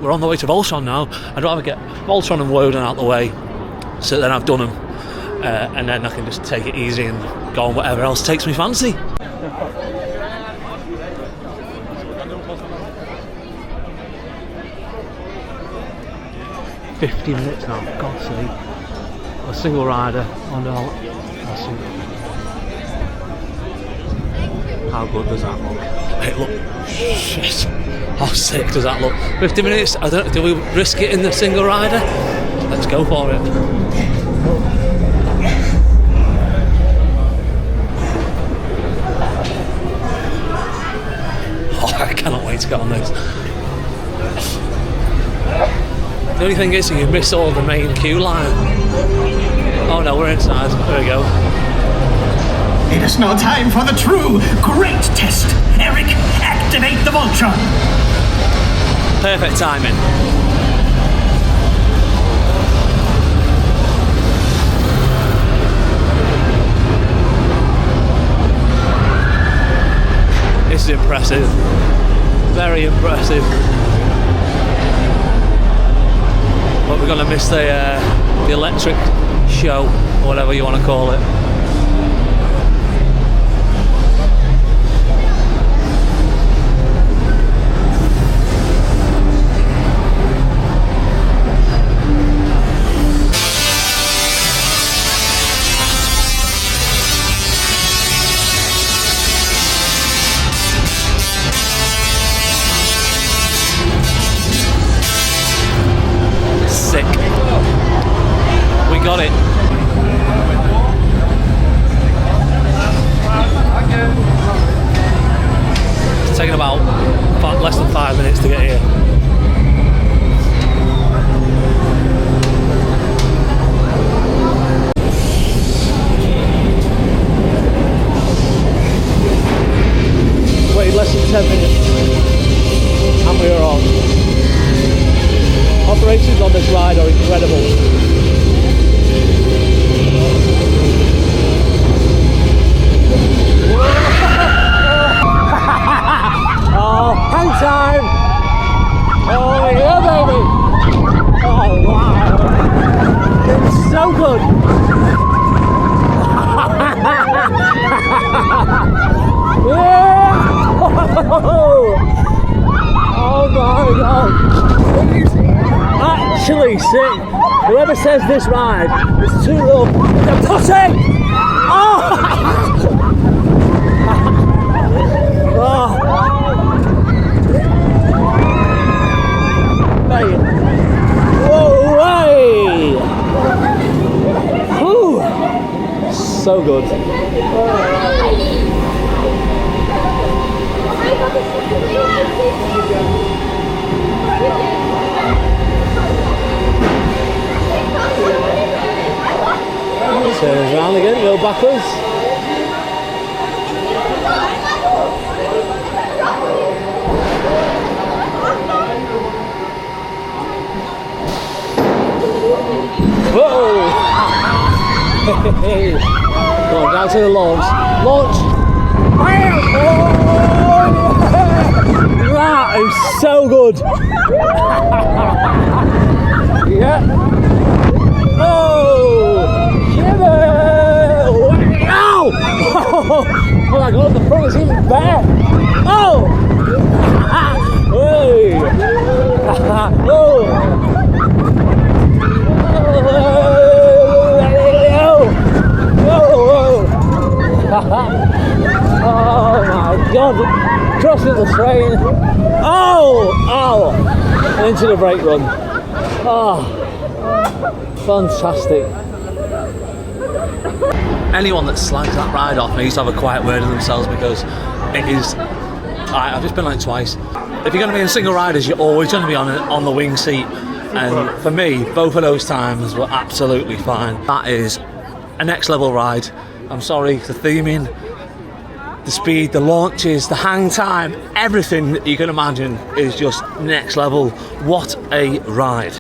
We're on the way to Voltron now. I'd rather get Voltron and Woden out the way, so then I've done them, and then I can just take it easy and go on whatever else takes me fancy. 50 minutes now, for God's sake. A single rider on the whole. How good does that look? It look shit. How sick does that look? 50 minutes. Do we risk it in the single rider? Let's go for it. Oh, I cannot wait to get on this. The only thing is, you miss all the main queue line. Oh no, we're inside. There we go. It is now time for the true great test. Eric, activate the Voltron. Perfect timing. This is impressive. Very impressive. But we're going to miss the electric show, or whatever you want to call it. Sick. We got it. It's taken about less than 5 minutes to get here. Waited less than 10 minutes and we were on. Operations on this ride are incredible. Oh, hang time! Oh yeah, baby! Oh wow! It's so good! Yeah! Oh my god! Actually sick. Whoever says this ride is too rough is a pussy! Oh! Oh! Mate. Whoa, way! Whew. So good. Turns around again, go backwards. Whoa! Go on, down to the launch. Launch! That is so good! Yeah. Oh! Ow! Oh my god, the front is even better! Oh! Hey! Oh! Oh my god! Crossing the train! Oh! Ow! Into the brake run. Oh! Fantastic. Anyone that slags that ride off needs to have a quiet word of themselves, because it is. I've just been like twice. If you're going to be in single riders, you're always going to be on the wing seat, and for me, both of those times were absolutely fine. That is a next level ride. I'm sorry, the theming, the speed, the launches, the hang time, everything that you can imagine is just next level. What a ride.